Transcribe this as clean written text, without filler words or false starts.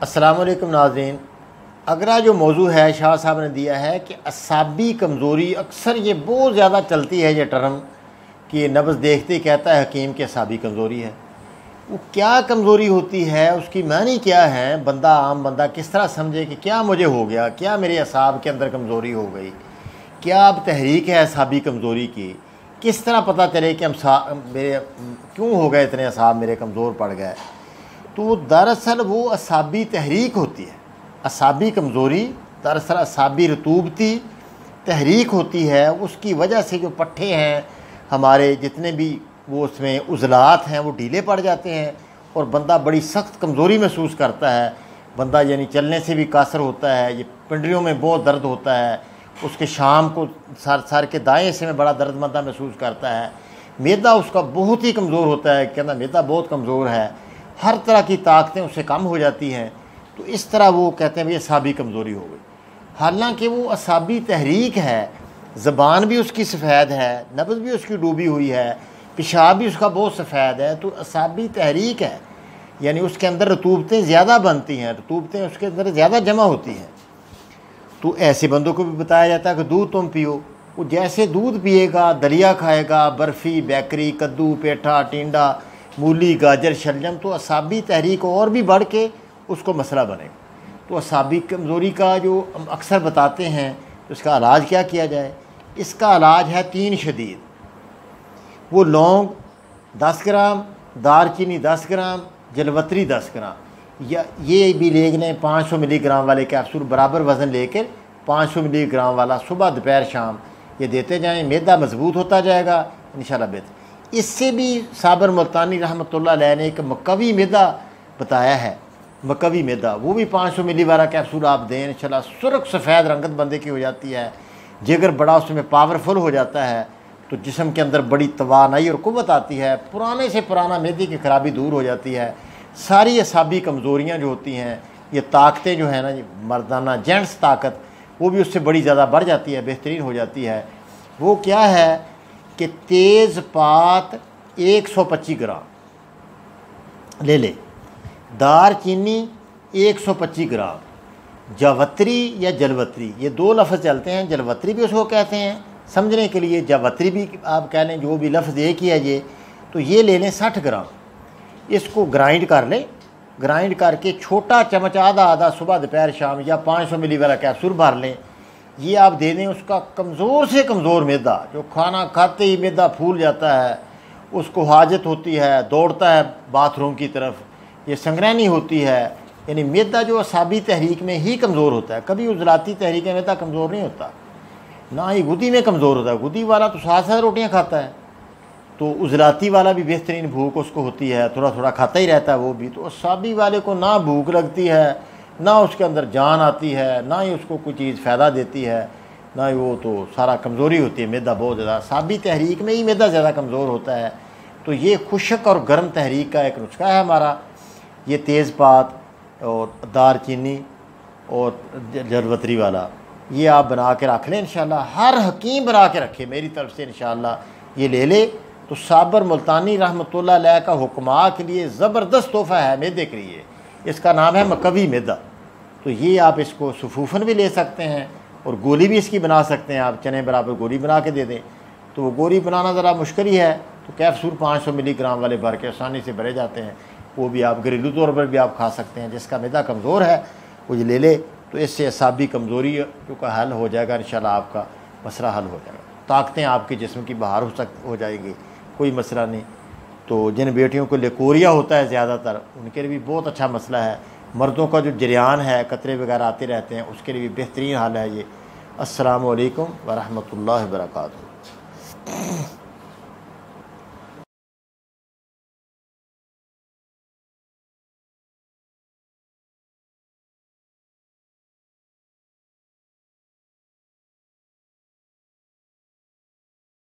السلام علیکم ناظرین، اگلا جو موضوع ہے شاہ صاحب نے دیا ہے کہ اعصابی کمزوری، اکثر یہ بہت زیادہ چلتی ہے یہ ٹرم کہ یہ نبض دیکھتے ہی کہتا ہے حکیم کہ اعصابی کمزوری ہے۔ وہ کیا کمزوری ہوتی ہے، اس کی معنی کیا ہے، بندہ عام بندہ کس طرح سمجھے کہ کیا مجھے ہو گیا، کیا میرے اعصاب کے اندر کمزوری ہو گئی، کیا اب تحریک ہے اعصابی کمزوری کی، کس طرح پتہ چلے کہ میرے کیوں ہو گئے اتنے اعصاب میرے کمزور پڑ گئے۔ تو دراصل وہ اعصابی تحریک ہوتی ہے۔ اعصابی کمزوری دراصل اعصابی رطوبتی تحریک ہوتی ہے، اس کی وجہ سے جو پٹھے ہیں ہمارے جتنے بھی وہ اس میں عضلات ہیں وہ ڈھیلے پڑ جاتے ہیں اور بندہ بڑی سخت کمزوری محسوس کرتا ہے۔ بندہ یعنی چلنے سے بھی قاصر ہوتا ہے، یہ پنڈلیوں میں بہت درد ہوتا ہے، اس کے شام کو سر کے دائیں حصے میں بڑا درد مندہ محسوس کرتا ہے۔ معدہ اس کا بہت ہی کمزور ہوتا ہے، کہنا معدہ بہت کمزور ہے، ہر طرح کی طاقتیں اس سے کم ہو جاتی ہیں۔ تو اس طرح وہ کہتے ہیں بھی اعصابی کمزوری ہو گئی، حالانکہ وہ اعصابی تحریک ہے۔ زبان بھی اس کی سفید ہے، نبض بھی اس کی ڈوبی ہوئی ہے، پیشاب بھی اس کا بہت سفید ہے، تو اعصابی تحریک ہے، یعنی اس کے اندر رطوبتیں زیادہ بنتی ہیں، رطوبتیں اس کے اندر زیادہ جمع ہوتی ہیں۔ تو ایسے بندوں کو بھی بتایا جاتا ہے کہ دودھ تم پیو، وہ جیسے دودھ پیے گا، دلیا کھائے گا، برفی، بیکری، کدو، پیٹھا، ٹینڈا، مولی، گاجر، شلجم، تو اعصابی تحریک اور بھی بڑھ کے اس کو مسئلہ بنے گا۔ تو اعصابی کمزوری کا جو ہم اکثر بتاتے ہیں تو اس کا علاج کیا کیا جائے؟ اس کا علاج ہے 3 شدید۔ وہ لونگ 10 گرام، دار چینی 10 گرام، جلوتری 10 گرام، یا یہ بھی لے لیں 500 ملی گرام والے کیپسول، برابر وزن لے کر 500 ملی گرام والا صبح دوپہر شام یہ دیتے جائیں، معدہ مضبوط ہوتا جائے گا انشاءاللہ بہتر۔ اس سے بھی صابر ملتانی رحمۃ اللہ علیہ نے ایک مکوی معدہ بتایا ہے، مکوی معدہ، وہ بھی 500 ملی والا کیپسول آپ دیں انشاءاللہ، سرخ سفید رنگت بندے کی ہو جاتی ہے، جگر بڑا اس میں پاورفل ہو جاتا ہے، تو جسم کے اندر بڑی توانائی اور قوت آتی ہے، پرانے سے پرانا معدے کی خرابی دور ہو جاتی ہے، ساری اعصابی کمزوریاں جو ہوتی ہیں، یہ طاقتیں جو ہیں نا، مردانہ جینٹس طاقت، وہ بھی اس سے بڑی زیادہ بڑھ جاتی ہے، بہترین ہو جاتی ہے۔ وہ کیا ہے کہ تیز پات 125 گرام لے لے، دار چینی 125 گرام، جاوتری یا جلوتری، یہ 2 لفظ چلتے ہیں، جلوتری بھی اس کو کہتے ہیں سمجھنے کے لیے، جاوتری بھی آپ کہہ لیں، جو بھی لفظ ایک ہی ہے یہ، تو یہ لے لیں 60 گرام، اس کو گرائنڈ کر لیں، گرائنڈ کر کے چھوٹا چمچ آدھا صبح دوپہر شام، یا 500 ملی والا کیپسول بھر لیں، یہ آپ دے دیں۔ اس کا کمزور سے کمزور معدہ، جو کھانا کھاتے ہی معدہ پھول جاتا ہے، اس کو حاجت ہوتی ہے، دوڑتا ہے باتھ روم کی طرف، یہ سنگرینی ہوتی ہے، یعنی معدہ جو اعصابی تحریک میں ہی کمزور ہوتا ہے، کبھی عضلاتی تحریک میں معدہ کمزور نہیں ہوتا، نہ ہی گدی میں کمزور ہوتا ہے، گدی والا تو 7 روٹیاں کھاتا ہے، تو عضلاتی والا بھی بہترین بھوک اس کو ہوتی ہے، تھوڑا تھوڑا کھاتا ہی رہتا ہے وہ بھی۔ تو اعصابی والے کو نہ بھوک لگتی ہے، نہ اس کے اندر جان آتی ہے، نہ ہی اس کو کوئی چیز فائدہ دیتی ہے، نہ ہی وہ، تو سارا کمزوری ہوتی ہے، معدہ بہت زیادہ اعصابی تحریک میں ہی معدہ زیادہ کمزور ہوتا ہے۔ تو یہ خشک اور گرم تحریک کا ایک نسخہ ہے ہمارا، یہ تیز پات اور دار چینی اور جلوتری والا، یہ آپ بنا کے رکھ لیں انشاءاللہ، ہر حکیم بنا کے رکھے میری طرف سے انشاءاللہ، یہ لے لے تو صابر ملتانی رحمۃ اللہ علیہ کا حکماء کے لیے زبردست تحفہ ہے معدے کے لیے، اس کا نام ہے مکوی معدہ۔ تو یہ آپ اس کو صفوفاً بھی لے سکتے ہیں اور گولی بھی اس کی بنا سکتے ہیں، آپ چنے برابر گولی بنا کے دے دیں، تو وہ گولی بنانا ذرا مشکل ہی ہے، تو کیپسول 500 ملی گرام والے بھر کے آسانی سے بھرے جاتے ہیں، وہ بھی آپ گھریلو طور پر بھی آپ کھا سکتے ہیں۔ جس کا معدہ کمزور ہے وہ یہ لے لے، تو اس سے اعصابی کمزوری کا حل ہو جائے گا انشاءاللہ، آپ کا مسئلہ حل ہو جائے گا، طاقتیں آپ کے جسم کی باہر ہو جائیں گی، کوئی مسئلہ نہیں۔ تو جن بیٹیوں کو لیکوریا ہوتا ہے زیادہ تر، ان کے لیے بھی بہت اچھا مسئلہ ہے، مردوں کا جو جریان ہے، قطرے وغیرہ آتے رہتے ہیں، اس کے لیے بھی بہترین حل ہے یہ۔ السلام علیکم ورحمۃ اللہ وبرکاتہ۔